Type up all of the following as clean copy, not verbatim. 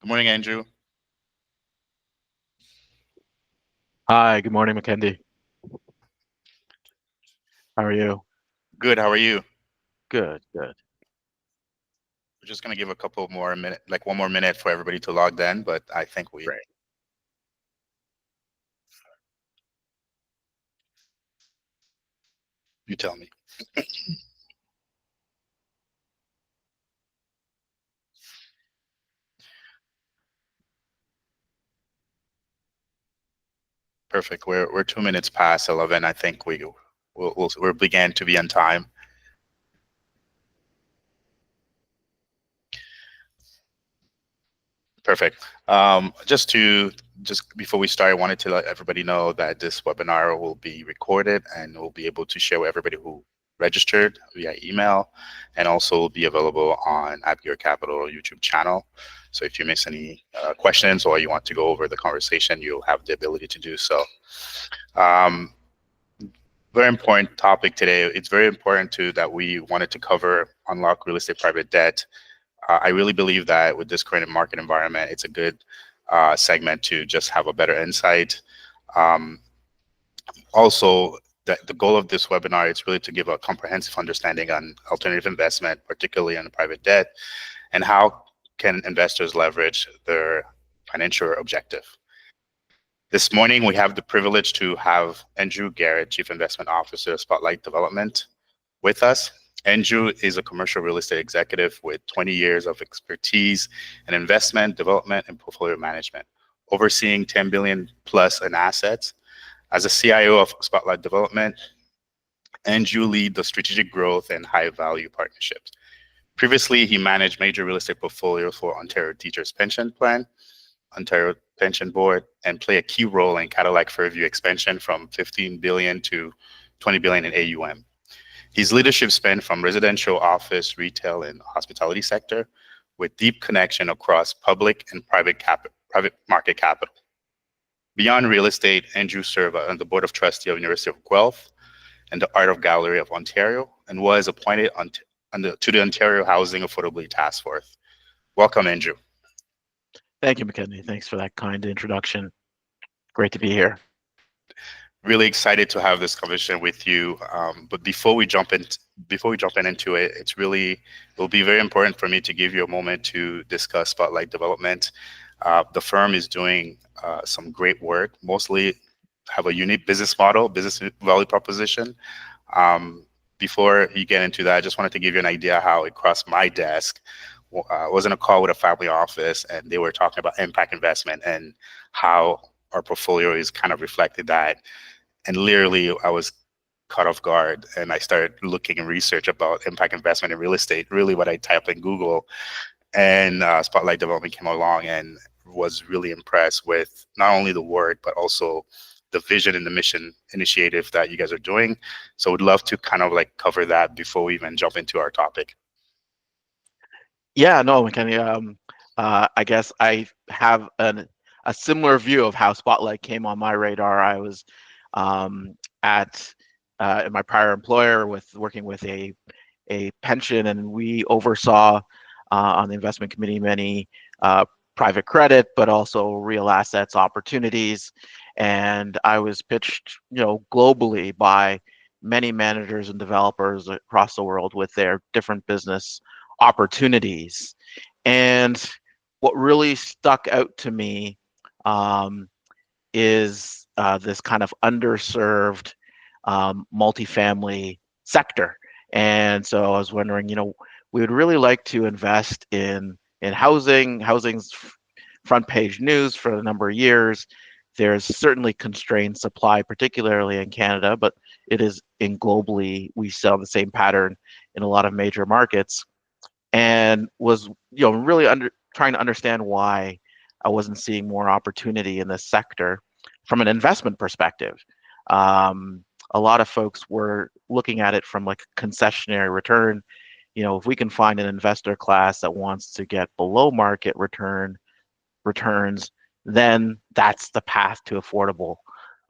Good morning, Andrew. Hi, good morning, Mackenzie. How are you? Good. How are you? Good, good. We're just gonna give a couple more minute, like one more minute for everybody to log in, but I think we. Great. You tell me. Perfect. We're 2 minutes past 11. I think we'll begin to be on time. Perfect. Just before we start, I wanted to let everybody know that this webinar will be recorded and we'll be able to share with everybody who registered via email, and also will be available on At Your Capital YouTube channel. So if you miss any questions or you want to go over the conversation, you'll have the ability to do so. Um, Very important topic today. It's very important too that we wanted to cover unlock real estate private debt. I really believe that with this current market environment, it's a good segment to just have a better insight. Um, Also, the goal of this webinar is really to give a comprehensive understanding on alternative investment, particularly on private debt, and how can investors leverage their financial objective. This morning, we have the privilege to have Andrew Garrett, Chief Investment Officer of Spotlight Development, with us. Andrew is a commercial real estate executive with 20 years of expertise in investment, development, and portfolio management, overseeing 10 billion plus in assets. As a CIO of Spotlight Development, Andrew lead the strategic growth and high value partnerships. Previously, he managed major real estate portfolios for Ontario Teachers Pension Plan, Ontario Pension Board, and play a key role in Cadillac Fairview expansion from 15 billion to 20 billion in AUM. His leadership spanned from residential, office, retail, and hospitality sector, with deep connection across public and private market capital. Beyond real estate, Andrew served on the board of trustees of University of Guelph and the Art of Gallery of Ontario, and was appointed to the Ontario Housing Affordability Task Force. Welcome, Andrew. Thank you, Mackenzie. Thanks for that kind introduction. Great to be here. Really excited to have this conversation with you. But before we jump in into it, it will be very important for me to give you a moment to discuss Spotlight Development. The firm is doing some great work, mostly have a unique business model, business value proposition. Um, Before you get into that, I just wanted to give you an idea how it crossed my desk. I was in a call with a family office, and they were talking about impact investment and how our portfolio is kind of reflected that. And literally, I was caught off guard, and I started looking and research about impact investment in real estate. Really, what I typed in Google, and Spotlight Development came along, and was really impressed with not only the work but also the vision and the mission initiative that you guys are doing. So would love to kind of like cover that before we even jump into our topic. Yeah, no, Mackenzie. I guess I have a similar view of how Spotlight came on my radar. I was at my prior employer working with a pension, and we oversaw on the investment committee many private credit, but also real assets opportunities. And I was pitched, globally by many managers and developers across the world with their different business opportunities. And what really stuck out to me is this kind of underserved multifamily sector. And so I was wondering, we would really like to invest in housing. Housing's front page news for a number of years. There's certainly constrained supply, particularly in Canada, but it is in globally. We saw the same pattern in a lot of major markets, and was really trying to understand why I wasn't seeing more opportunity in this sector from an investment perspective. A lot of folks were looking at it from like a concessionary return. If we can find an investor class that wants to get below market returns, then that's the path to affordable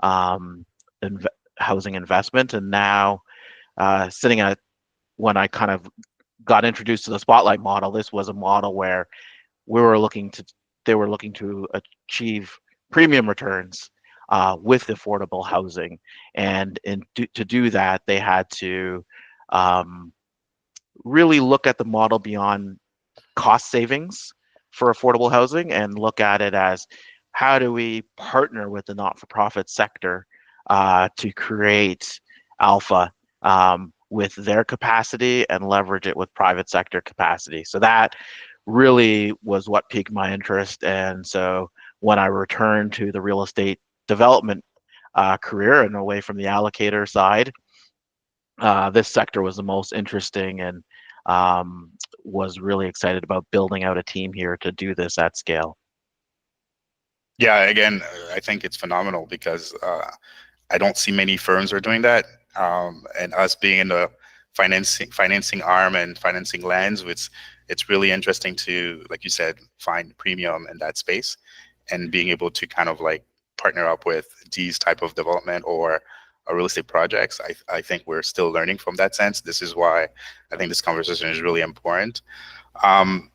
um, inv- housing investment. And now, sitting at when I kind of got introduced to the Spotlight model, this was a model where we were looking to they were looking to achieve premium returns with affordable housing, and to do that, they had to um, really look at the model beyond cost savings for affordable housing and look at it as how do we partner with the not-for-profit sector to create alpha with their capacity and leverage it with private sector capacity. So that really was what piqued my interest. And so when I returned to the real estate development career and away from the allocator side, this sector was the most interesting, and um, was really excited about building out a team here to do this at scale. Yeah, again, I think it's phenomenal because I don't see many firms are doing that. And us being in the financing arm and financing lens, it's really interesting to, like you said, find premium in that space and being able to kind of like partner up with these type of development or real estate projects. I think we're still learning from that sense. This is why I think this conversation is really important. Um,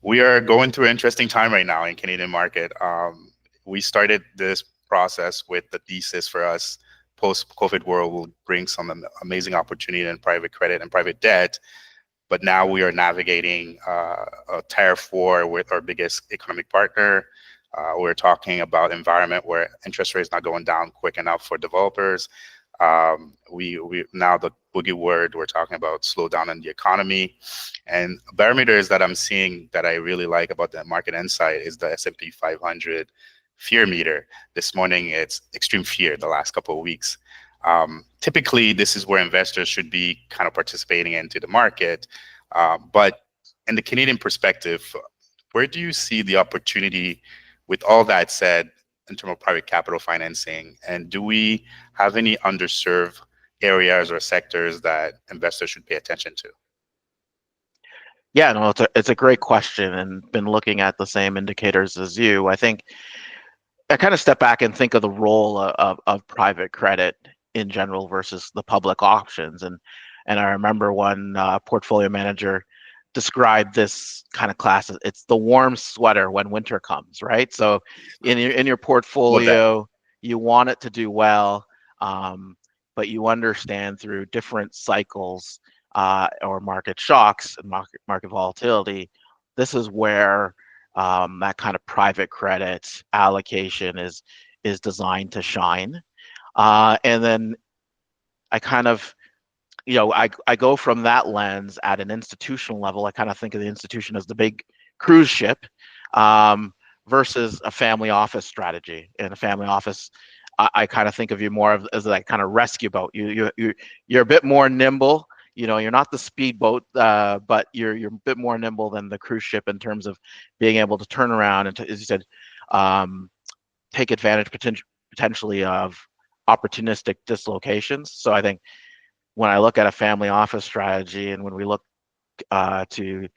we are going through an interesting time right now in Canadian market. We started this process with the thesis for us post-COVID world will bring some amazing opportunity in private credit and private debt. But now we are navigating a tariff war with our biggest economic partner. We're talking about environment where interest rates not going down quick enough for developers. We now the boogie word we're talking about slowdown in the economy, and barometers that I'm seeing that I really like about the market insight is the S&P 500 fear meter. This morning it's extreme fear. The last couple of weeks, typically this is where investors should be kind of participating into the market, but in the Canadian perspective, where do you see the opportunity with all that said in terms of private capital financing? And do we have any underserved areas or sectors that investors should pay attention to? Yeah, no, it's a great question, and been looking at the same indicators as you. I think I kind of step back and think of the role of private credit in general versus the public options. And I remember one portfolio manager described this kind of class as it's the warm sweater when winter comes, right? So in your Love that. portfolio, you want it to do well, um, but you understand through different cycles or market shocks and market volatility, this is where that kind of private credit allocation is designed to shine. And then I kind of, I go from that lens at an institutional level. I kind of think of the institution as the big cruise ship, um, versus a family office strategy. In a family office, I kind of think of you more of as that kind of rescue boat. You're a bit more nimble. You're not the speedboat, but you're a bit more nimble than the cruise ship in terms of being able to turn around and, as you said, um, take advantage potentially of opportunistic dislocations. So I think when I look at a family office strategy, and when we look to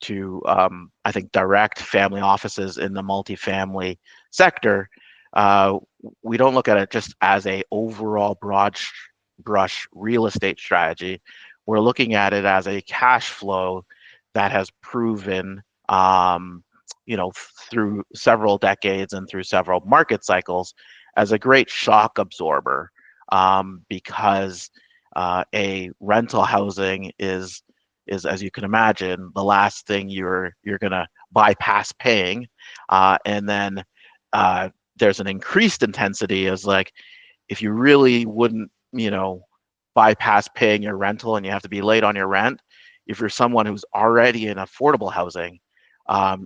I think direct family offices in the multifamily sector, uh, we don't look at it just as a overall broad brush real estate strategy. We're looking at it as a cash flow that has proven, through several decades and through several market cycles, as a great shock absorber, because a rental housing is, as you can imagine, the last thing you're gonna bypass paying, and then there's an increased intensity as like if you really wouldn't, bypass paying your rental and you have to be late on your rent. If you're someone who's already in affordable housing,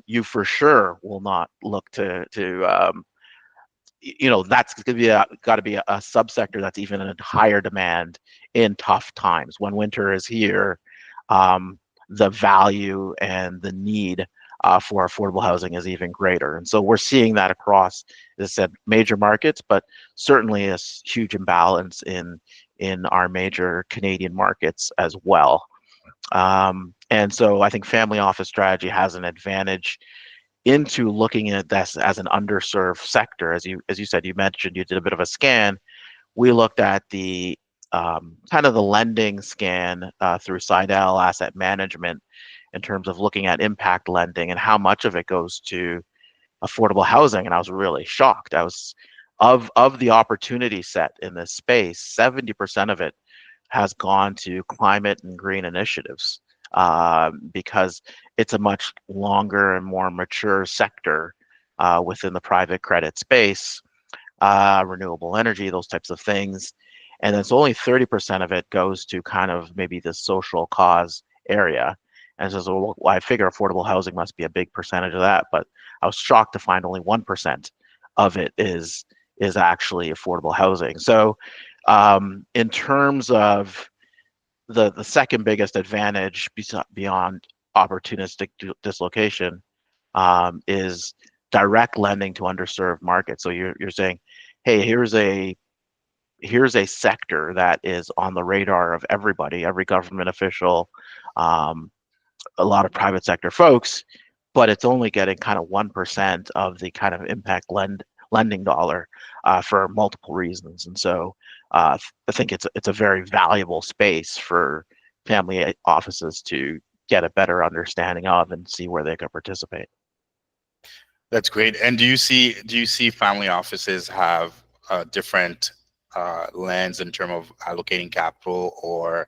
you for sure will not look that's going to be got to be a subsector that's even in higher demand in tough times. When winter is here, the value and the need for affordable housing is even greater. And so we're seeing that across, as I said, major markets, but certainly a huge imbalance in our major Canadian markets as well. And so I think family office strategy has an advantage into looking at this as an underserved sector. As you said, you mentioned you did a bit of a scan. We looked at the kind of the lending scan through Sidel Asset Management in terms of looking at impact lending and how much of it goes to affordable housing, and I was really shocked. I was of the opportunity set in this space, 70% of it has gone to climate and green initiatives, because it's a much longer and more mature sector within the private credit space, renewable energy, those types of things. And then so only 30% of it goes to kind of maybe the social cause area. And so, well, I figure affordable housing must be a big percentage of that, but I was shocked to find only 1% of it is actually affordable housing. So in terms of the second biggest advantage beyond opportunistic dislocation, is direct lending to underserved markets. So you're saying, hey, here's a sector that is on the radar of everybody, every government official, um, a lot of private sector folks, but it's only getting kind of 1% of the kind of impact lending dollar for multiple reasons. And so I think it's a very valuable space for family offices to get a better understanding of and see where they can participate. That's great. And do you see family offices have different lens in terms of allocating capital or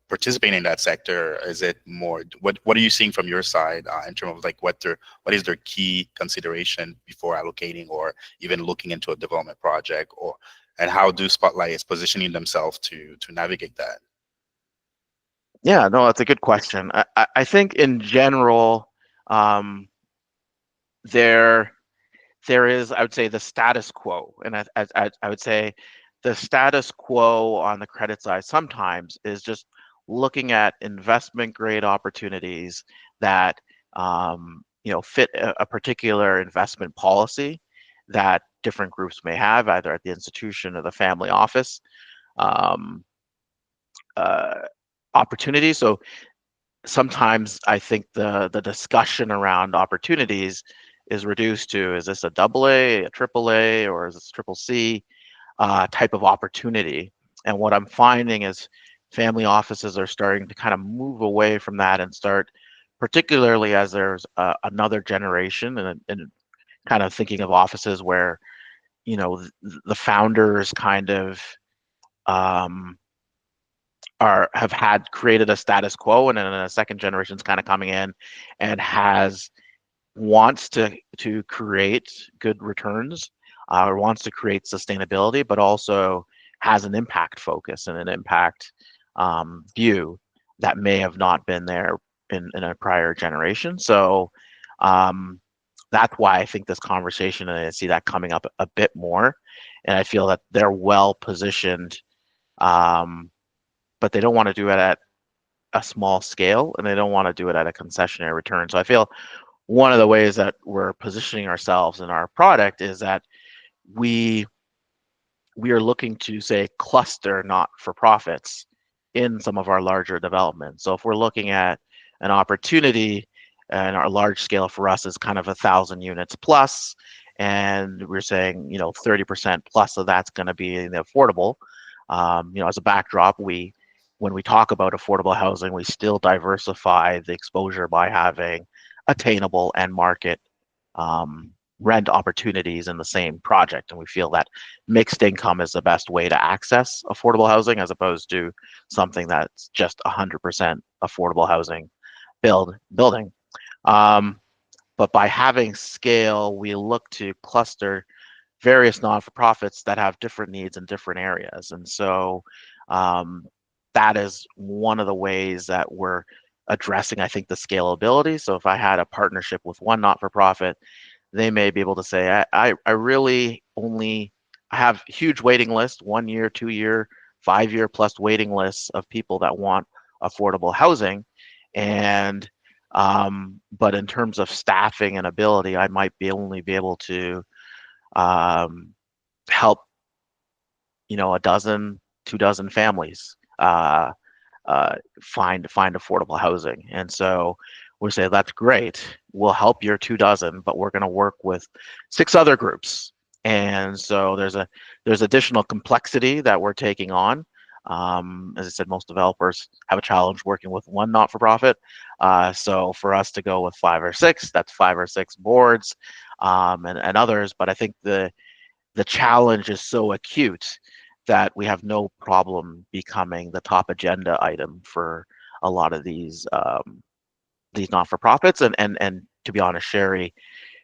participating in that sector? Is it more what are you seeing from your side in terms of like what is their key consideration before allocating or even looking into a development project, or and how do Spotlight is positioning themselves to navigate that? Yeah, no, that's a good question. I think in general, um, there there is, I would say, the status quo, and I would say the status quo on the credit side sometimes is just looking at investment grade opportunities that fit a particular investment policy that different groups may have, either at the institution or the family office. Um, uh, Opportunities. So sometimes I think the discussion around opportunities is reduced to, is this a double A, a triple A, or is this triple C type of opportunity? And what I'm finding is family offices are starting to kind of move away from that and start, particularly as there's another generation, and kind of thinking of offices where the founders kind of um, have had created a status quo, and then a second generation's kind of coming in and has wants to create good returns, or wants to create sustainability, but also has an impact focus and an impact view that may have not been there in a prior generation. So um, that's why I think this conversation, and I see that coming up a bit more, and I feel that they're well positioned, um, but they don't want to do it at a small scale, and they don't want to do it at a concessionary return. So I feel one of the ways that we're positioning ourselves in our product is that we we are looking to, say, cluster not for profits in some of our larger developments. So if we're looking at an opportunity, and our large scale for us is kind of 1,000 units plus, and we're saying 30% plus of that's going to be in the affordable. As a backdrop, when we talk about affordable housing, we still diversify the exposure by having attainable and market um, rent opportunities in the same project. And we feel that mixed income is the best way to access affordable housing, as opposed to something that's just 100% affordable housing building. Um, but by having scale, we look to cluster various non-for-profits that have different needs in different areas. And so um, that is one of the ways that we're addressing, I think, the scalability. So if I had a partnership with one not-for-profit, they may be able to say, I really only I have huge waiting list, 1 year, 2 year, 5 year plus waiting lists of people that want affordable housing. And but in terms of staffing and ability, I might only be able to um, help, a dozen, 2 dozen families find affordable housing. And so we say, that's great. We'll help your 2 dozen, but we're going to work with 6 other groups. And so there's additional complexity that we're taking on, As I said, most developers have a challenge working with one not-for-profit. So for us to go with five or six, that's five or six boards, and others. But I think the challenge is so acute that we have no problem becoming the top agenda item for a lot of these not-for-profits. And to be honest, Sherry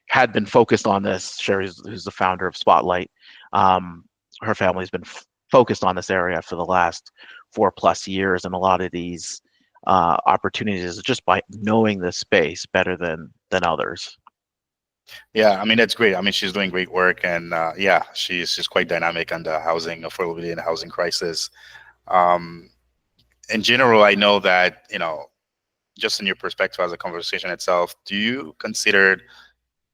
had been focused on this. Sherry, who's the founder of Spotlight, um, her family's been focused on this area for the last 4+ years, and a lot of these opportunities just by knowing this space better than others. Yeah, I mean that's great. I mean she's doing great work, and yeah, she's quite dynamic on the housing affordability and housing crisis. Um, in general, I know that just in your perspective as a conversation itself, do you consider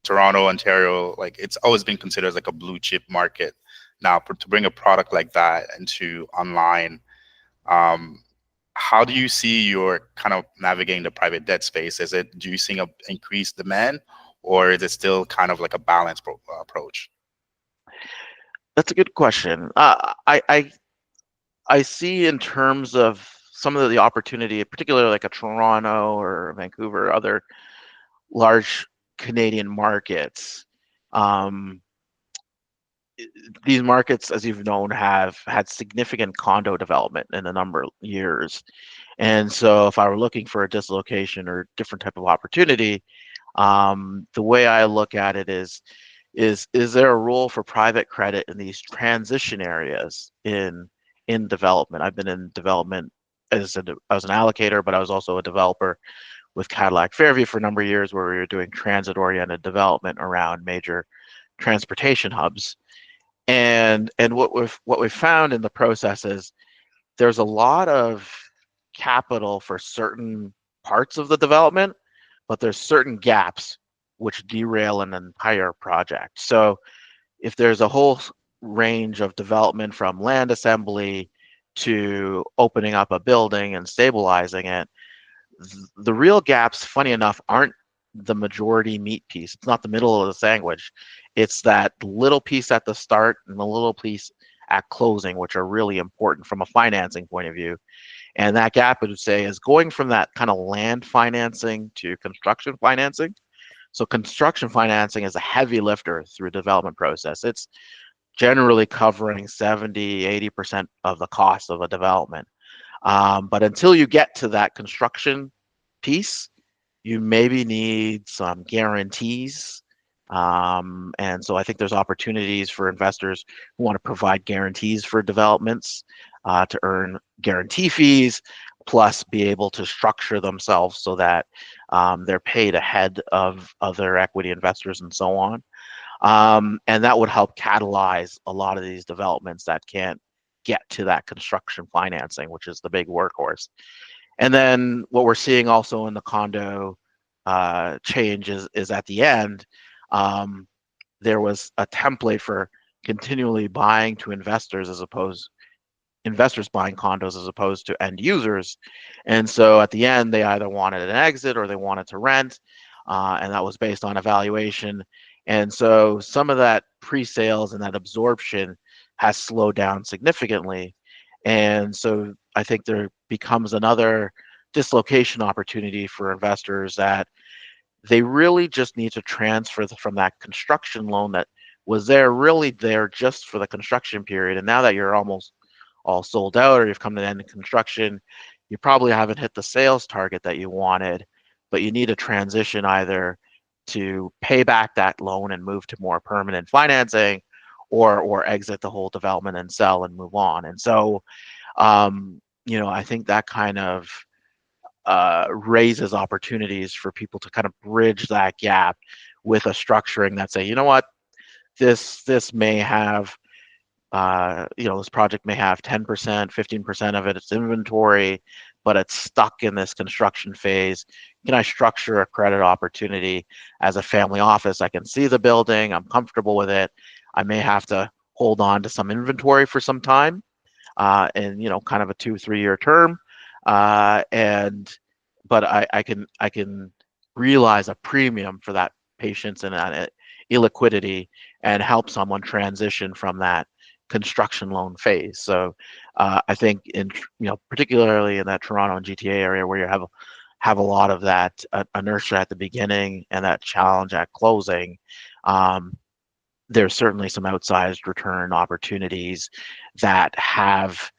Toronto, Ontario, like it's always been considered as like a blue chip market? Now, to bring a product like that into online, um, how do you see your kind of navigating the private debt space? Do you seeing a increased demand, or is it still kind of like a balanced approach? That's a good question. I see in terms of some of the opportunity, particularly like a Toronto or Vancouver, or other large Canadian markets. Um, these markets, as you've known, have had significant condo development in a number of years. And so if I were looking for a dislocation or different type of opportunity, the way I look at it is there a role for private credit in these transition areas in development? I've been in development as I was an allocator, but I was also a developer with Cadillac Fairview for a number of years, where we were doing transit-oriented development around major transportation hubs. And what we've found in the process is there's a lot of capital for certain parts of the development, but there's certain gaps which derail an entire project. So if there's a whole range of development from land assembly to opening up a building and stabilizing it, the real gaps, funny enough, aren't the majority meat piece. It's not the middle of the sandwich. It's that little piece at the start and the little piece at closing, which are really important from a financing point of view. And that gap, I would say, is going from that kind of land financing to construction financing. So construction financing is a heavy lifter through the development process. It's generally covering 70, 80% of the cost of a development. But until you get to that construction piece, you maybe need some guarantees. And so I think there's opportunities for investors who want to provide guarantees for developments to earn guarantee fees, plus be able to structure themselves so that they're paid ahead of other equity investors and so on. And that would help catalyze a lot of these developments that can't get to that construction financing, which is the big workhorse. And then what we're seeing also in the condo change is at the end, um, there was a template for continually buying to investors buying condos as opposed to end users. And so at the end, they either wanted an exit or they wanted to rent, and that was based on evaluation. And so some of that pre-sales and that absorption has slowed down significantly. And so I think there becomes another dislocation opportunity for investors that they really just need to transfer from that construction loan that was there really there just for the construction period. And now that you're almost all sold out or you've come to the end of construction, you probably haven't hit the sales target that you wanted, but you need a transition either to pay back that loan and move to more permanent financing, or exit the whole development and sell and move on. And so I think that kind of raises opportunities for people to kind of bridge that gap with a structuring that say, you know what, this may have this project may have 10%, 15% of its inventory, but it's stuck in this construction phase. Can I structure a credit opportunity as a family office? I can see the building, I'm comfortable with it. I may have to hold on to some inventory for some time, and kind of a 2-3 year term, and but I can realize a premium for that patience and that illiquidity and help someone transition from that construction loan phase. So I think particularly in that Toronto and GTA area where you have a lot of that inertia at the beginning and that challenge at closing, there's certainly some outsized return opportunities that have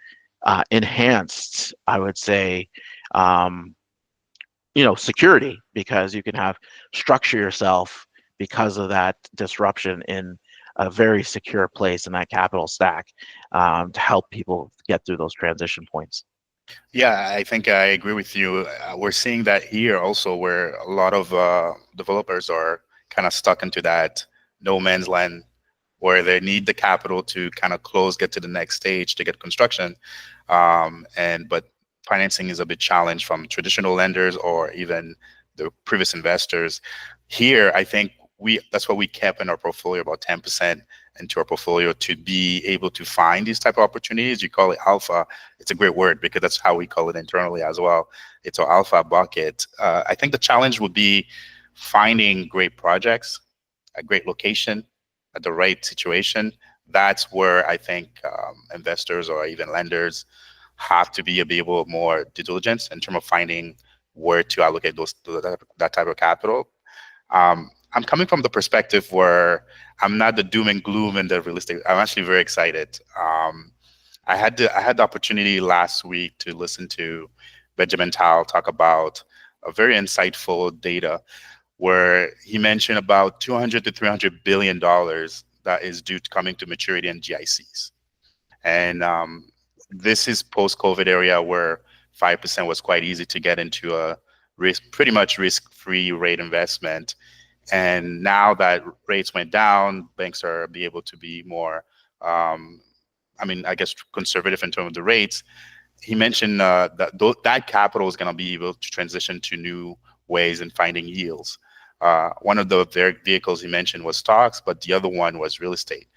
enhanced, I would say, um, security, because you can have structure yourself because of that disruption in a very secure place in that capital stack, to help people get through those transition points. Yeah, I think I agree with you. We're seeing that here also, where a lot of developers are kind of stuck into that no man's land, where they need the capital to kind of close, get to the next stage to get construction, and but financing is a bit challenged from traditional lenders or even the previous investors. Here, I think we that's what we kept in our portfolio, about 10% into our portfolio, to be able to find these type of opportunities. You call it alpha. It's a great word because that's how we call it internally as well. It's our alpha bucket. I think the challenge would be finding great projects, a great location, at the right situation. That's where I think investors or even lenders have to be able more due diligence in terms of finding where to allocate that type of capital. I'm coming from the perspective where I'm not the doom and gloom in the real estate. I'm actually very excited. I had the opportunity last week to listen to Benjamin Tal talk about a very insightful data where he mentioned about 200 to 300 billion dollars that is due to coming to maturity in GICs. And this is post-COVID area where 5% was quite easy to get into a pretty much risk-free rate investment. And now that rates went down, banks are be able to be more, I guess, conservative in terms of the rates. He mentioned that capital is going to be able to transition to new ways in finding yields. One of the vehicles he mentioned was stocks, but the other one was real estate,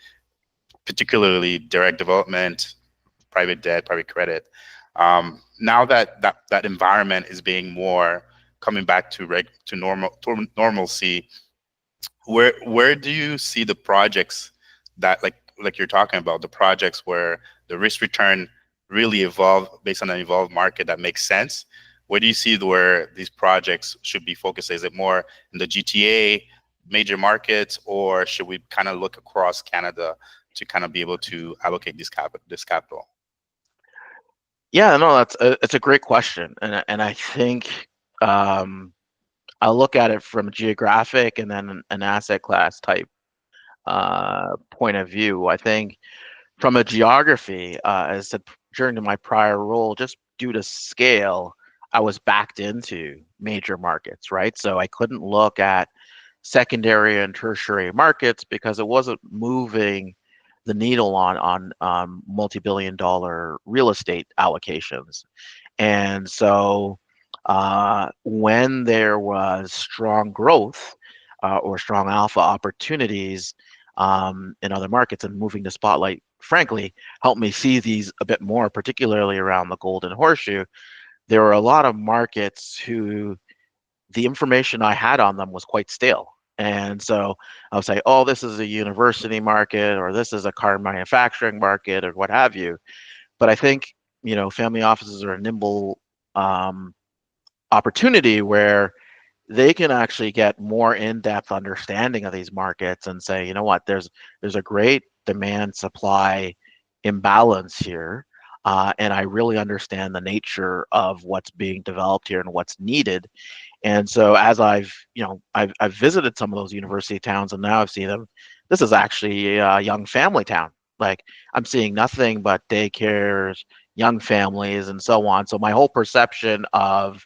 particularly direct development, private debt, private credit. Now that environment is being more coming back to normalcy, where do you see the projects that like you're talking about, the projects where the risk return really evolve based on an evolved market that makes sense? Where do you see where these projects should be focused? Is it more in the GTA major markets, or should we kind of look across Canada to kind of be able to allocate this capital? Yeah, no, it's a great question, and I think um, I look at it from a geographic and then an asset class type point of view. I think from a geography, as I said during my prior role, just due to scale, I was backed into major markets, right? So I couldn't look at secondary and tertiary markets because it wasn't moving the needle on multi-billion-dollar real estate allocations. And so when there was strong growth or strong alpha opportunities in other markets, and moving the spotlight, frankly, helped me see these a bit more, particularly around the Golden Horseshoe. There were a lot of markets who the information I had on them was quite stale. And so I would say, oh, this is a university market, or this is a car manufacturing market, or what have you. But I think, family offices are a nimble um, opportunity where they can actually get more in-depth understanding of these markets and say, you know what, there's a great demand supply imbalance here, and I really understand the nature of what's being developed here and what's needed. And so as I've visited some of those university towns, and now I've seen them, this is actually a young family town. Like, I'm seeing nothing but daycares, young families, and so on. So my whole perception of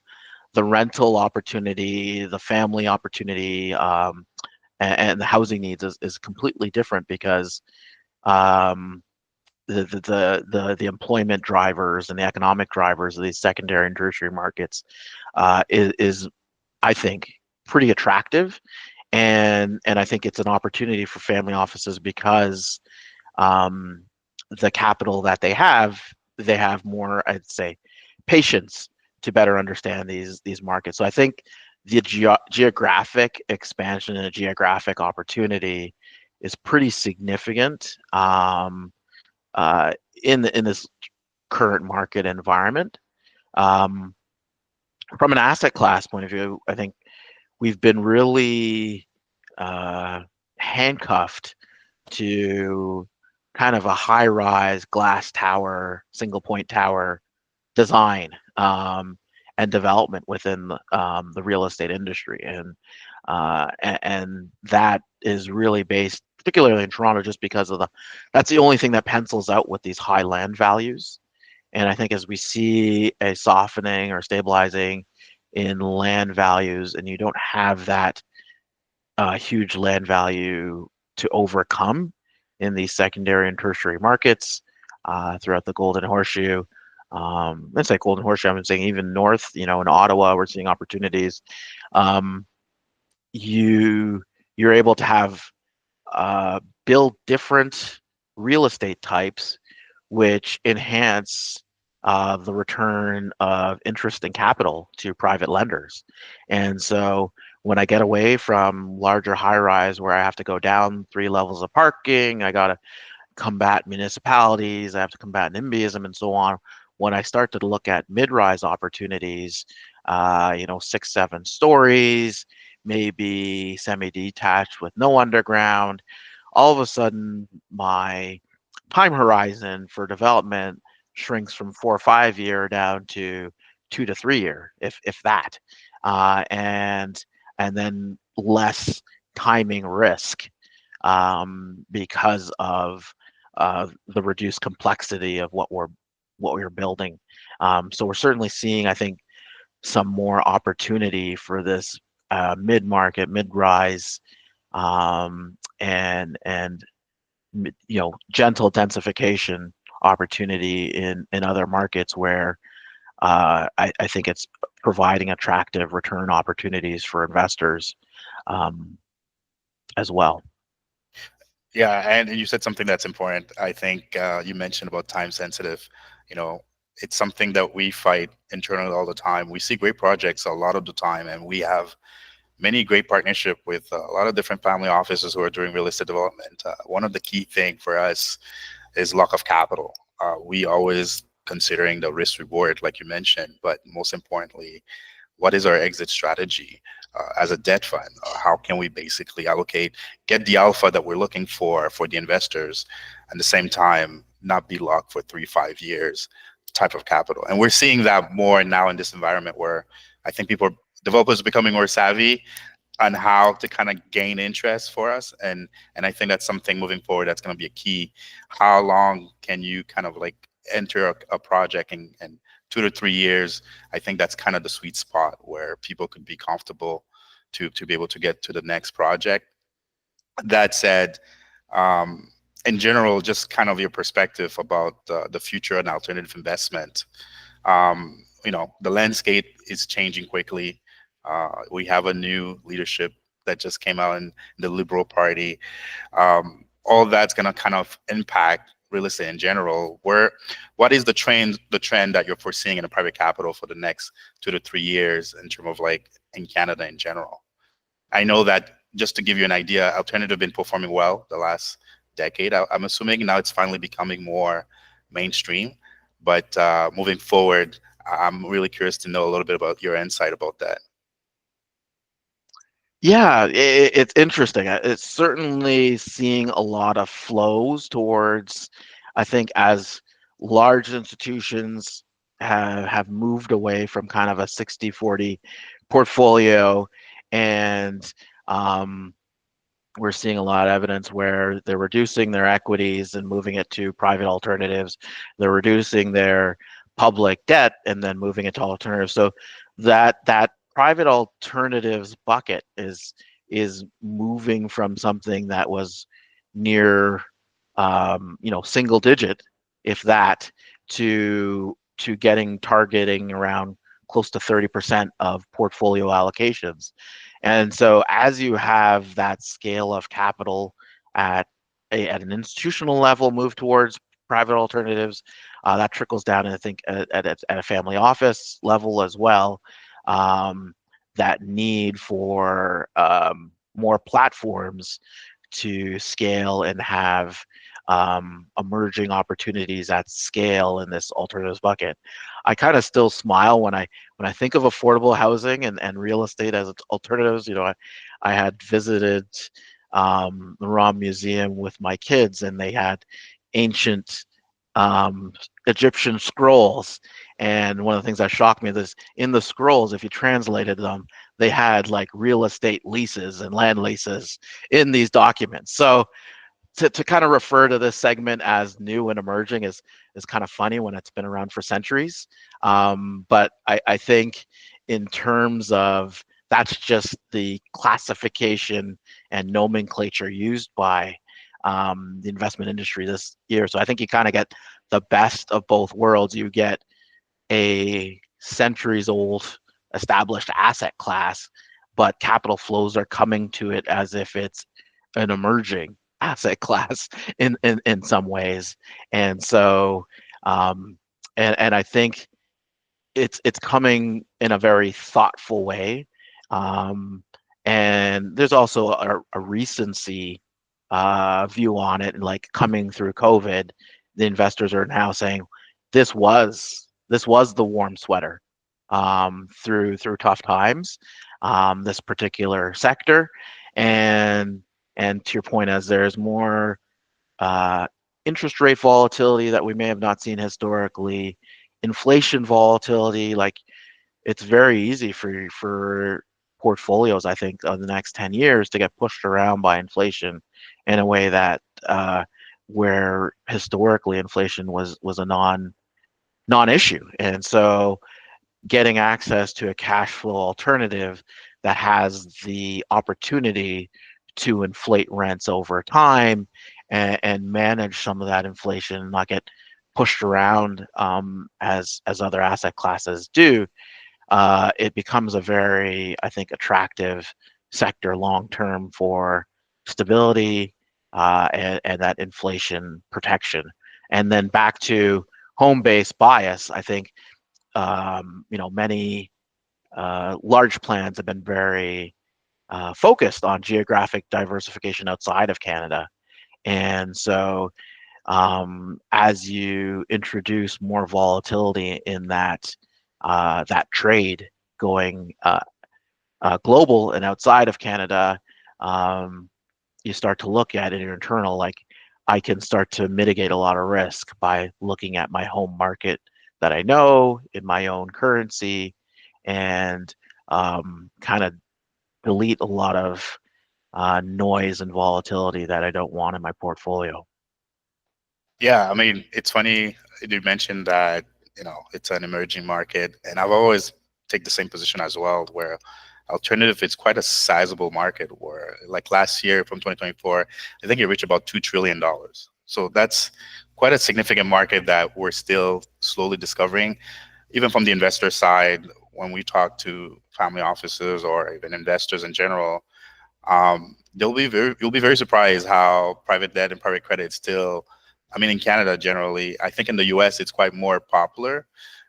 the rental opportunity, the family opportunity, and the housing needs is completely different, because um, the employment drivers and the economic drivers of these secondary and tertiary markets is, I think, pretty attractive. And I think it's an opportunity for family offices because um, the capital that they have more, I'd say, patience to better understand these markets. So I think the geographic expansion and the geographic opportunity is pretty significant. uh, in this current market environment. Um, from an asset class point of view, I think we've been really uh, handcuffed to kind of a high-rise glass tower, single point tower design, and development within the real estate industry, and that is really based, particularly in Toronto, just because of that's the only thing that pencils out with these high land values. And I think as we see a softening or stabilizing in land values, and you don't have that huge land value to overcome in these secondary and tertiary markets throughout the Golden Horseshoe. Let's say Golden Horseshoe. I'm saying even north, in Ottawa, we're seeing opportunities. Um, you you're able to have build different real estate types, which enhance the return of interest and capital to private lenders. And so when I get away from larger high rise where I have to go down 3 levels of parking, I got to combat municipalities, I have to combat NIMBYism and so on. When I start to look at mid-rise opportunities, 6, 7 stories, maybe semi-detached with no underground, all of a sudden my time horizon for development shrinks from 4 or 5 year down to 2 to 3 year, if that, and then less timing risk because of the reduced complexity of what we're building. So we're certainly seeing, I think, some more opportunity for this mid-market, mid-rise, and gentle densification opportunity in other markets where I think it's providing attractive return opportunities for investors um, as well. Yeah, and you said something that's important. I think you mentioned about time sensitive. You know, it's something that we fight internally all the time. We see great projects a lot of the time, and we have many great partnership with a lot of different family offices who are doing real estate development. One of the key thing for us is lock of capital. We always considering the risk reward, like you mentioned, but most importantly, what is our exit strategy as a debt fund? How can we basically allocate, get the alpha that we're looking for the investors, at the same time not be locked for 3, 5 years type of capital? And we're seeing that more now in this environment where I think developers are becoming more savvy on how to kind of gain interest for us, and I think that's something moving forward that's going to be a key. How long can you kind of like enter a project and 2 to 3 years? I think that's kind of the sweet spot where people could be comfortable to be able to get to the next project. That said, um, in general, just kind of your perspective about the future and alternative investment. The landscape is changing quickly. We have a new leadership that just came out in the Liberal Party. All that's going to kind of impact real estate in general. What is the trend that you're foreseeing in the private capital for the next 2 to 3 years in terms of like in Canada in general? I know that, just to give you an idea, alternative been performing well the last decade. I'm assuming now it's finally becoming more mainstream. But moving forward, I'm really curious to know a little bit about your insight about that. Yeah, it's interesting. It's certainly seeing a lot of flows towards, I think, as large institutions have moved away from kind of a 60/40 portfolio, and um, we're seeing a lot of evidence where they're reducing their equities and moving it to private alternatives. They're reducing their public debt and then moving it to alternatives. So that private alternatives bucket is moving from something that was near single digit, if that, to getting targeting around close to 30% of portfolio allocations. And so as you have that scale of capital at at an institutional level move towards private alternatives, that trickles down, and I think at a family office level as well. Um, that need for more platforms to scale and have emerging opportunities at scale in this alternatives bucket. I kind of still smile when I think of affordable housing and real estate as alternatives. I had visited the ROM Museum with my kids, and they had ancient um, Egyptian scrolls. And one of the things that shocked me is in the scrolls, if you translated them, they had like real estate leases and land leases in these documents. So to kind of refer to this segment as new and emerging is kind of funny when it's been around for centuries. But I think in terms of that's just the classification and nomenclature used by the investment industry this year. So I think you kind of get the best of both worlds. You get a centuries old established asset class, but capital flows are coming to it as if it's an emerging asset class in some ways. And so and I think it's coming in a very thoughtful way. Um, and there's also a recency view on it, and like coming through COVID, the investors are now saying this was the warm sweater through tough times, this particular sector, and and to your point, as there's more uh, interest rate volatility that we may have not seen historically, inflation volatility, like it's very easy for portfolios, I think, of the next 10 years to get pushed around by inflation in a way that where historically inflation was a non-issue. And so getting access to a cash flow alternative that has the opportunity to inflate rents over time and manage some of that inflation and not get pushed around as other asset classes do, it becomes a very, I think, attractive sector long term for stability and that inflation protection. And then back to home-based bias, I think many large plans have been very focused on geographic diversification outside of Canada. And so as you introduce more volatility in that trade going global and outside of Canada, um, you start to look at it in your internal, like I can start to mitigate a lot of risk by looking at my home market that I know in my own currency and kind of delete a lot of noise and volatility that I don't want in my portfolio. Yeah, I mean, it's funny you mentioned that, it's an emerging market, and I've always take the same position as well, where alternative is quite a sizable market where like last year from 2024, I think it reached about $2 trillion. So that's quite a significant market that we're still slowly discovering. Even from the investor side, when we talk to family offices or even investors in general, you'll be very surprised how private debt and private credit still, I mean, in Canada generally, I think in the US it's quite more popular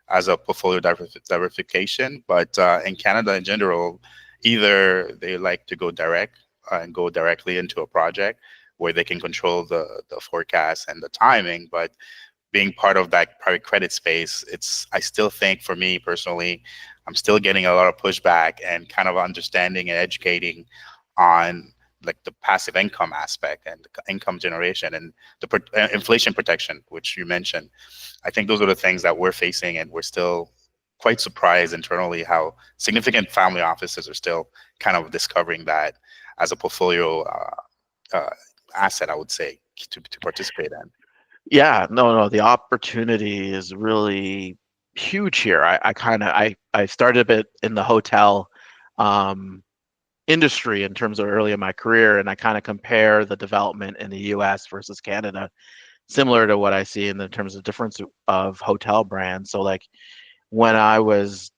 as a portfolio diversification, but in Canada in general, either they like to go direct and go directly into a project where they can control the forecast and the timing, but being part of that private credit space, I still think for me personally, I'm still getting a lot of pushback and kind of understanding and educating on like the passive income aspect and the income generation and the inflation protection, which you mentioned. I think those are the things that we're facing, and we're still quite surprised internally how significant family offices are still kind of discovering that as a portfolio uh, asset, I would say, to participate in. Yeah, no, the opportunity is really huge here. I started a bit in the hotel um, industry in terms of early in my career, and I kind of compare the development in the U.S. versus Canada, similar to what I see in the terms of difference of hotel brands. So like when I was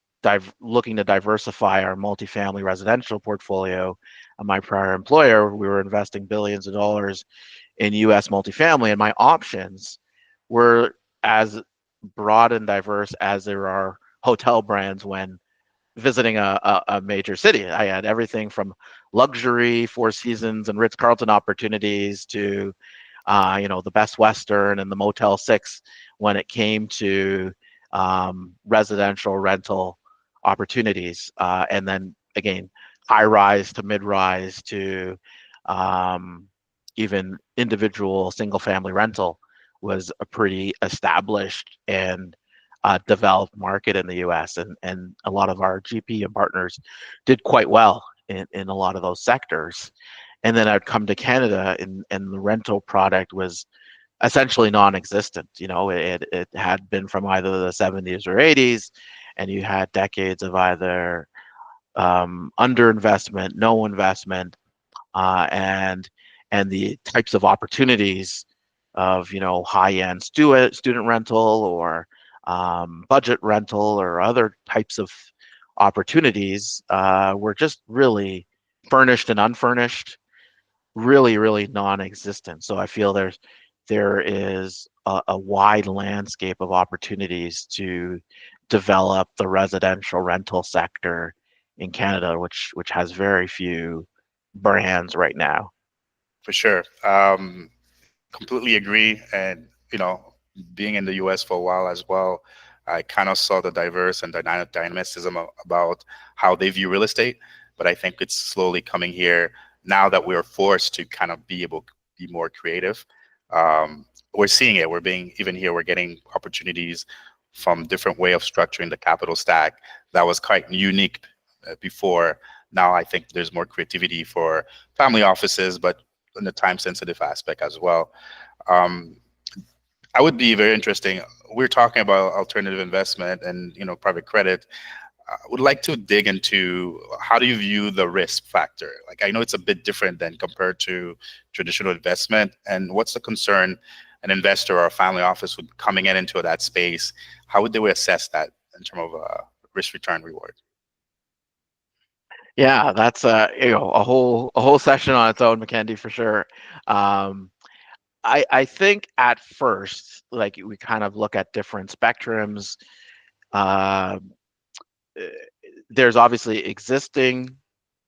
looking to diversify our multifamily residential portfolio, my prior employer, we were investing billions of dollars in US multifamily, and my options were as broad and diverse as there are hotel brands when visiting a major city. I had everything from luxury, Four Seasons and Ritz Carlton opportunities to the Best Western and the Motel 6 when it came to residential rental opportunities. And then again, high rise to mid rise to um, even individual single family rental was a pretty established and developed market in the US. And a lot of our GP and partners did quite well in a lot of those sectors. And then I'd come to Canada, and the rental product was essentially non-existent. It had been from either the 70s or 80s, and you had decades of either underinvestment, no investment, and the types of opportunities of high-end student rental or budget rental or other types of opportunities were just really furnished and unfurnished, really, really non-existent. So I feel there is a wide landscape of opportunities to develop the residential rental sector in Canada, which has very few brands right now. For sure. Completely agree. And, being in the US for a while as well, I kind of saw the diverse and dynamicism about how they view real estate. But I think it's slowly coming here now that we are forced to kind of be able to be more creative. We're seeing it. We're being, even here, we're getting opportunities from different way of structuring the capital stack that was quite unique before. Now I think there's more creativity for family offices, but in the time sensitive aspect as well. Um, I would be very interesting. We're talking about alternative investment and private credit. I would like to dig into how do you view the risk factor? Like I know it's a bit different than compared to traditional investment, and what's the concern an investor or a family office would coming in into that space? How would they assess that in terms of risk return reward? Yeah, that's a whole session on its own, Mackenzie, for sure. Um, I think at first, like we kind of look at different spectrums. Uh, eh, there's obviously existing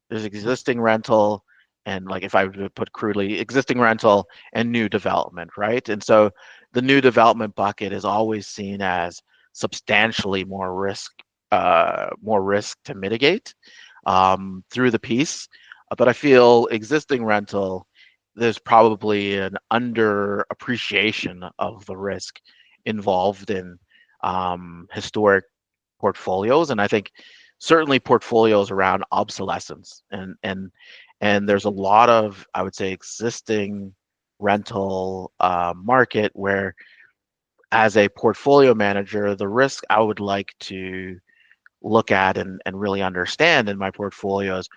rental, and like if I were to put crudely, existing rental and new development, right? And so the new development bucket is always seen as substantially more risk to mitigate through the piece. But I feel existing rental, there's probably an under appreciation of the risk involved in historic portfolios, and I think certainly portfolios around obsolescence, and there's a lot of, I would say, existing rental market where, as a portfolio manager, the risk I would like to look at and really understand in my portfolios.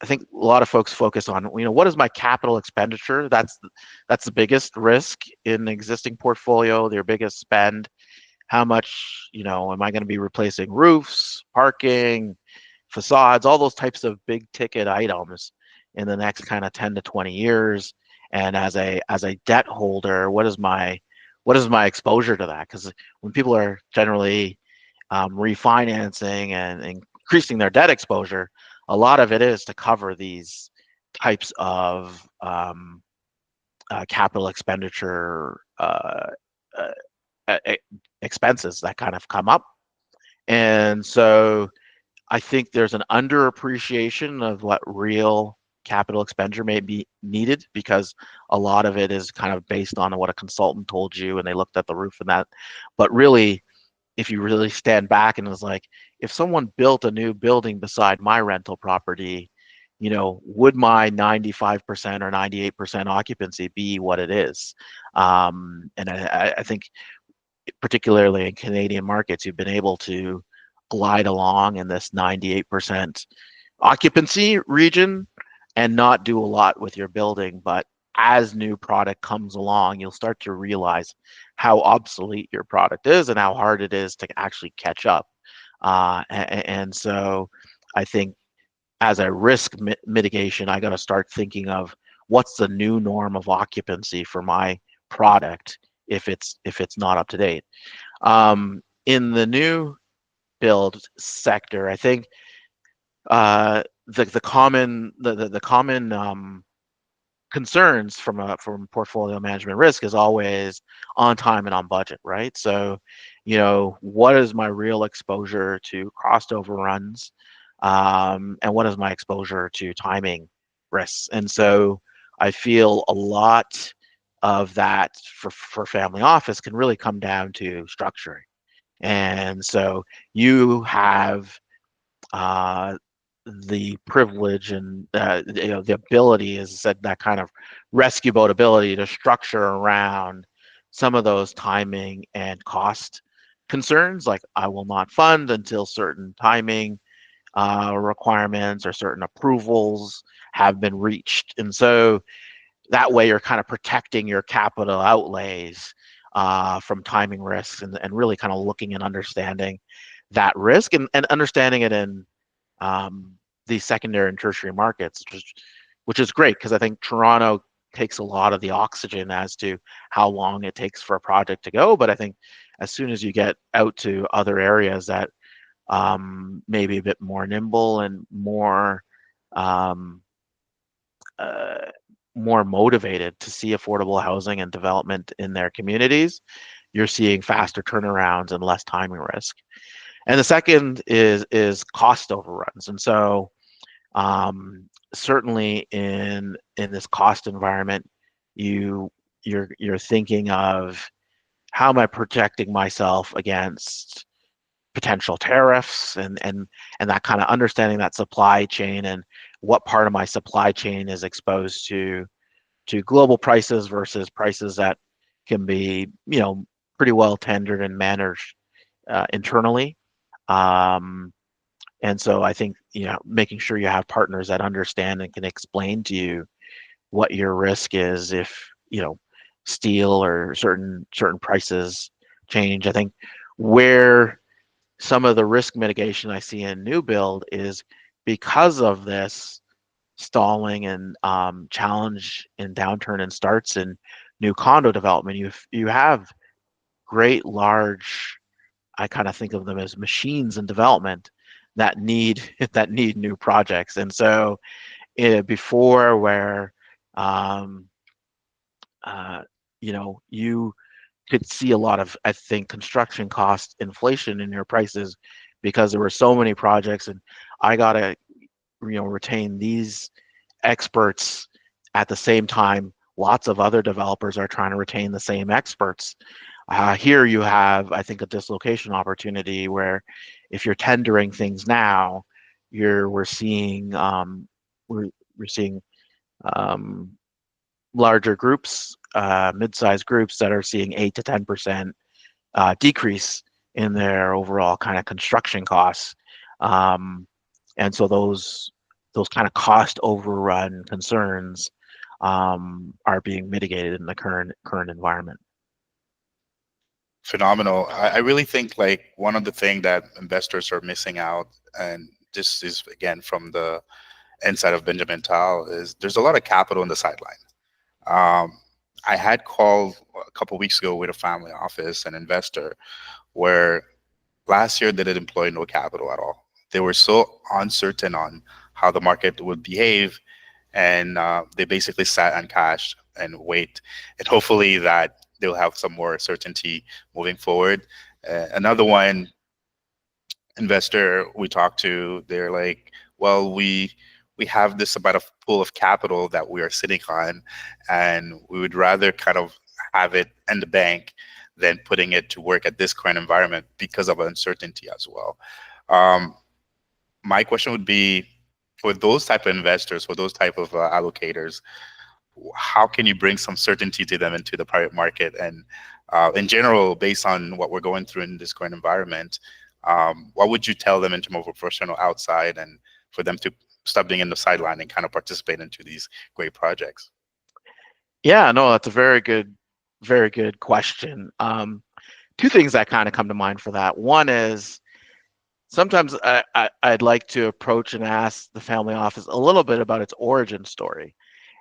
I think a lot of folks focus on, what is my capital expenditure? That's the biggest risk in existing portfolio, their biggest spend. How much, am I going to be replacing roofs, parking, facades, all those types of big ticket items in the next kind of 10 to 20 years? And as a debt holder, what is my exposure to that? Because when people are generally refinancing and increasing their debt exposure, a lot of it is to cover these types of capital expenditure uh, expenses that kind of come up. And so I think there's an underappreciation of what real capital expenditure may be needed, because a lot of it is kind of based on what a consultant told you and they looked at the roof and that. But really, if you really stand back and it's like, if someone built a new building beside my rental property, would my 95% or 98% occupancy be what it is? And I think particularly in Canadian markets, you've been able to glide along in this 98% occupancy region and not do a lot with your building. But as new product comes along, you'll start to realize how obsolete your product is and how hard it is to actually catch up. And so I think as a risk mitigation, I got to start thinking of what's the new norm of occupancy for my product if it's not up to date. In the new build sector, I think the common concerns from portfolio management risk is always on time and on budget, right? So, what is my real exposure to cost overruns, and what is my exposure to timing risks? And so, I feel a lot of that for family office can really come down to structuring. And so, you have uh, the privilege and the ability, as I said, that kind of rescue boat ability to structure around some of those timing and cost concerns, like I will not fund until certain timing requirements or certain approvals have been reached. And so that way you're kind of protecting your capital outlays from timing risks, and really kind of looking and understanding that risk, and understanding it in um, these secondary and tertiary markets, which is great, because I think Toronto takes a lot of the oxygen as to how long it takes for a project to go. But I think as soon as you get out to other areas that maybe a bit more nimble and um, uh, more motivated to see affordable housing and development in their communities, you're seeing faster turnarounds and less timing risk. And the second is cost overruns. And so certainly in this cost environment, you you're thinking of, how am I protecting myself against potential tariffs, and that kind of understanding that supply chain, and what part of my supply chain is exposed to global prices versus prices that can be pretty well tendered and managed internally. Um, and so I think, making sure you have partners that understand and can explain to you what your risk is if, steel or certain prices change. I think where some of the risk mitigation I see in new build is because of this stalling and challenge in downturn and starts in new condo development. You have great large, I kind of think of them as machines in development that need that need new projects. And so before, where um, uh, you could see a lot of, I think, construction cost inflation in your prices, because there were so many projects, and I gotta retain these experts. At the same time, lots of other developers are trying to retain the same experts. Here you have, I think, a dislocation opportunity where, if you're tendering things now, we're seeing we're seeing um, larger groups, mid-sized groups that are seeing 8 to 10% decrease in their overall kind of construction costs. Um, and so those kind of cost overrun concerns are being mitigated in the current environment. Phenomenal. I really think like one of the things that investors are missing out, and this is again from the inside of Benjamin Tal, is there's a lot of capital in the sideline. Um, I had called a couple weeks ago with a family office, an investor, where last year they did employ no capital at all. They were so uncertain on how the market would behave, and they basically sat on cash and wait, and hopefully that they'll have some more certainty moving forward. Another one investor we talked to, they're like, well, we have this amount of pool of capital that we are sitting on, and we would rather kind of have it in the bank than putting it to work at this current environment because of uncertainty as well. Um, my question would be, for those type of investors, for those type of allocators, how can you bring some certainty to them into the private market? And in general, based on what we're going through in this current environment, what would you tell them in terms of a professional outside, and for them to stop being in the sideline and kind of participate into these great projects? Yeah, no, that's a very good question. Two things that kind of come to mind for that. One is, sometimes I'd like to approach and ask the family office a little bit about its origin story.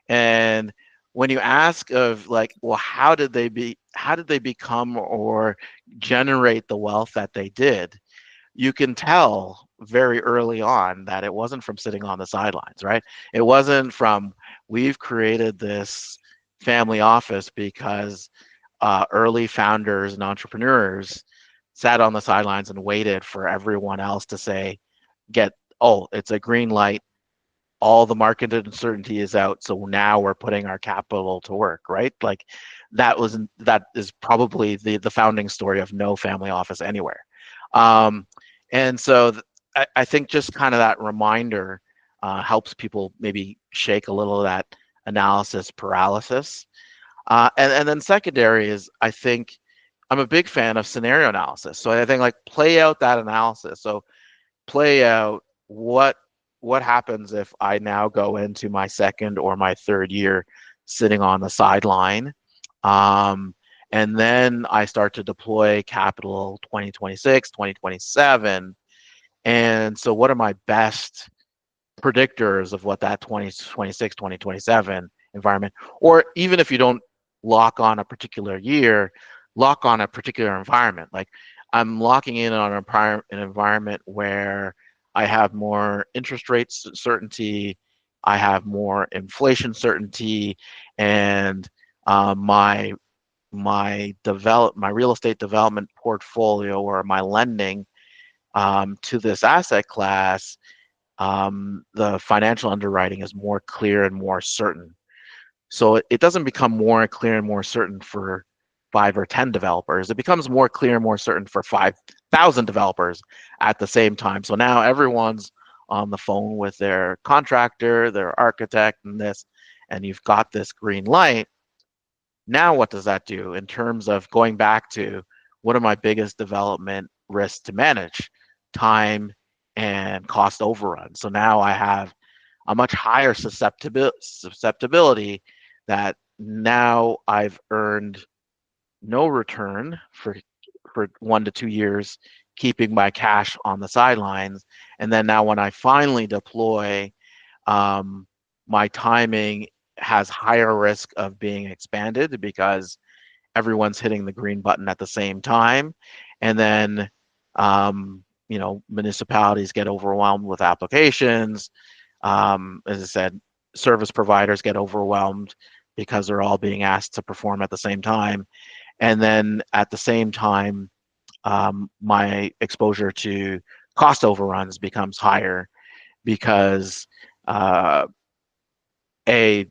And when you ask of, like, well, how did they become or generate the wealth that they did, you can tell very early on that it wasn't from sitting on the sidelines, right? It wasn't from we've created this family office because early founders and entrepreneurs sat on the sidelines and waited for everyone else to say, get, oh, it's a green light, all the market uncertainty is out, so now we're putting our capital to work, right? Like that is probably the founding story of no family office anywhere. um, and so I think just kind of that reminder helps people maybe shake a little of that analysis paralysis. And then secondary is, I think I'm a big fan of scenario analysis, so I think like play out that analysis. So play out what happens if I now go into my second or my third year sitting on the sideline. Um, and then I start to deploy capital 2026, 2027. And so what are my best predictors of what that 2026, 2027 environment, or even if you don't lock on a particular year, lock on a particular environment. Like I'm locking in on an environment where I have more interest rates certainty, I have more inflation certainty, and my real estate development portfolio or my lending to this asset class, the financial underwriting is more clear and more certain. So it doesn't become more clear and more certain for 5 or 10 developers. It becomes more clear and more certain for 5,000 developers at the same time. So now everyone's on the phone with their contractor, their architect, and you've got this green light. Now, what does that do in terms of going back to what are my biggest development risks to manage? Time and cost overrun. So now I have a much higher susceptibility that now I've earned no return for 1 to 2 years, keeping my cash on the sidelines. And then now when I finally deploy, um, my timing has higher risk of being expanded because everyone's hitting the green button at the same time. And then, municipalities get overwhelmed with applications. As I said, service providers get overwhelmed because they're all being asked to perform at the same time. And then at the same time, my exposure to cost overruns becomes higher because uh, a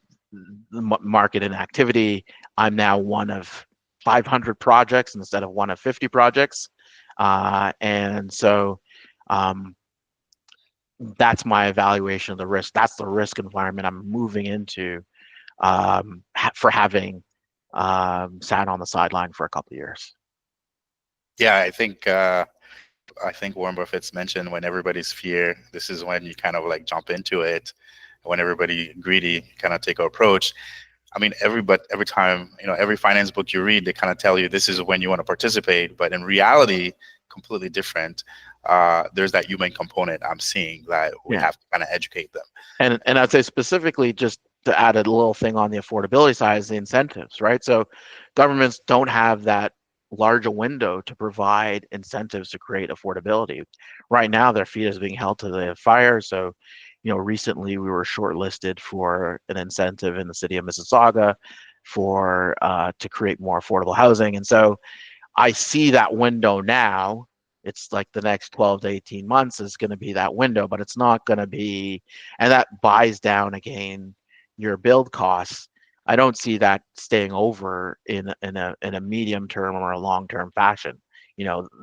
the market inactivity. I'm now one of 500 projects instead of one of 50 projects, and so um, that's my evaluation of the risk. That's the risk environment I'm moving into for having sat on the sideline for a couple of years. Yeah, I think Warren Buffett's mentioned when everybody's fear, this is when you kind of like jump into it. When everybody greedy, kind of take our approach. I mean, every time, every finance book you read, they kind of tell you this is when you want to participate, but in reality, completely different. There's that human component I'm seeing that we Yeah. have to kind of educate them. And I'd say specifically, just to add a little thing on the affordability side, is the incentives, right? So governments don't have that large a window to provide incentives to create affordability. Right now, their feet is being held to the fire. So, recently we were shortlisted for an incentive in the city of Mississauga for to create more affordable housing. And so I see that window now. It's like the next 12 to 18 months is going to be that window, but it's not going to be, and that buys down again your build costs. I don't see that staying over in a medium term or a long term fashion.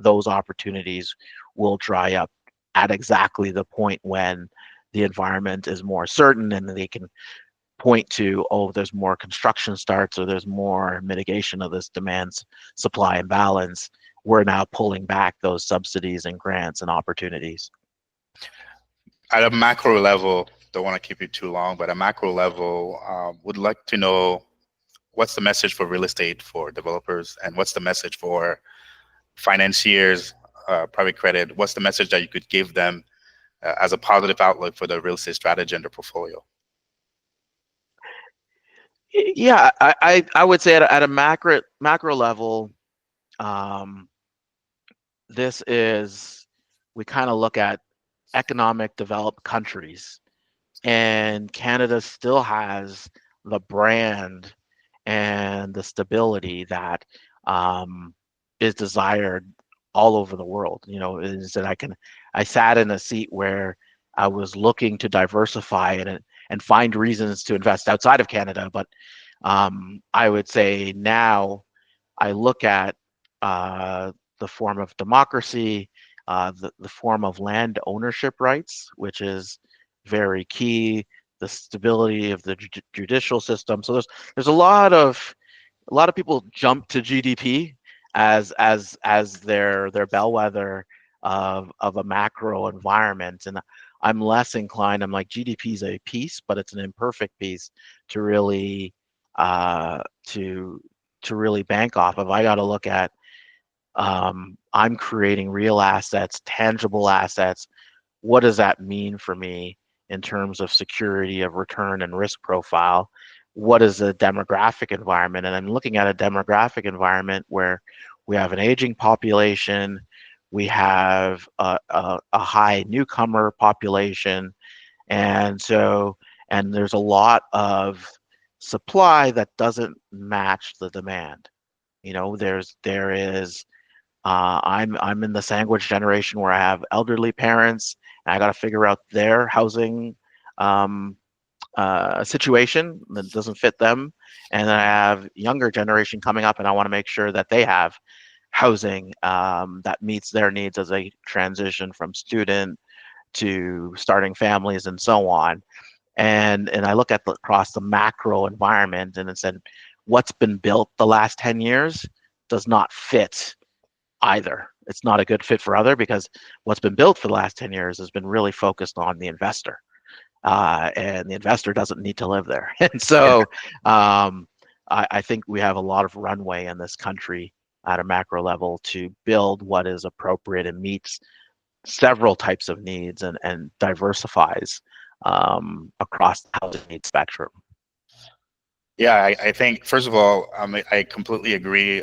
Those opportunities will dry up at exactly the point when the environment is more certain and they can point to, oh, there's more construction starts or there's more mitigation of this demand supply imbalance. We're now pulling back those subsidies and grants and opportunities. At a macro level, don't want to keep you too long, but at a macro level, would like to know what's the message for real estate for developers, and what's the message for financiers, private credit? What's the message that you could give them as a positive outlook for the real estate strategy and the portfolio? Yeah, I would say at a macro level, um, this is we kind of look at economic developed countries, and Canada still has the brand and the stability that um, is desired all over the world. Is that I sat in a seat where I was looking to diversify and find reasons to invest outside of Canada. But I would say now I look at the form of democracy, the form of land ownership rights, which is very key, the stability of the judicial system. So there's a lot of people jump to GDP as their bellwether of a macro environment, and I'm less inclined. I'm like, GDP is a piece, but it's an imperfect piece to really uh, to to really bank off of. I got to look at I'm creating real assets, tangible assets. What does that mean for me in terms of security of return and risk profile? What is the demographic environment? And I'm looking at a demographic environment where we have an aging population, we have a high newcomer population, and there's a lot of supply that doesn't match the demand. There is I'm in the sandwich generation where I have elderly parents, and I got to figure out their housing um, situation that doesn't fit them, and then I have younger generation coming up, and I want to make sure that they have housing that meets their needs as they transition from student to starting families and so on. And I look at across the macro environment, and it said what's been built the last 10 years does not fit either. It's not a good fit for other because what's been built for the last 10 years has been really focused on the investor. And the investor doesn't need to live there. And so I think we have a lot of runway in this country at a macro level to build what is appropriate and meets several types of needs and diversifies across the housing needs spectrum. Yeah, I think first of all, I completely agree.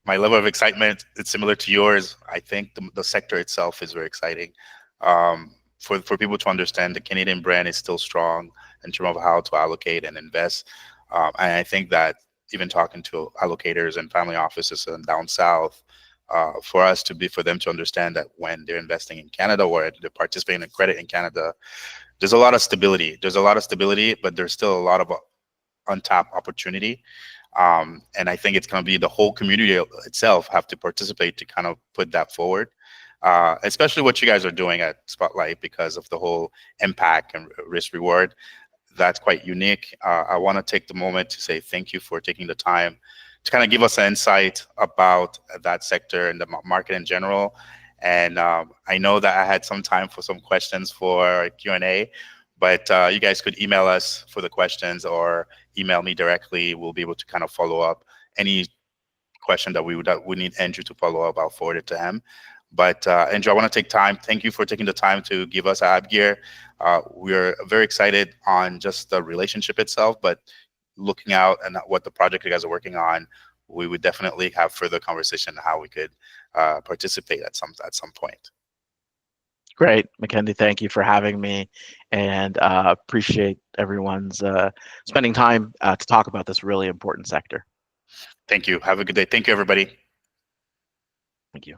My level of excitement is similar to yours. I think the sector itself is very exciting. For people to understand, the Canadian brand is still strong in terms of how to allocate and invest. And I think that even talking to allocators and family offices and down south, for them to understand that when they're investing in Canada or they're participating in credit in Canada, there's a lot of stability. There's a lot of stability, but there's still a lot of untapped opportunity. And I think it's going to be the whole community itself have to participate to kind of put that forward, especially what you guys are doing at Spotlight because of the whole impact and risk reward. That's quite unique. I want to take the moment to say thank you for taking the time to kind of give us an insight about that sector and the market in general. And I know that I had some time for some questions for Q&A, but you guys could email us for the questions or email me directly. We'll be able to kind of follow up any question that we need Andrew to follow up. I'll forward it to him. But Andrew, I want to take time. Thank you for taking the time to give us AppGear. We're very excited on just the relationship itself, but looking out and what the project you guys are working on, we would definitely have further conversation on how we could participate at some point. Great, Mackenzie. Thank you for having me, and appreciate everyone's spending time to talk about this really important sector. Thank you. Have a good day. Thank you, everybody. Thank you.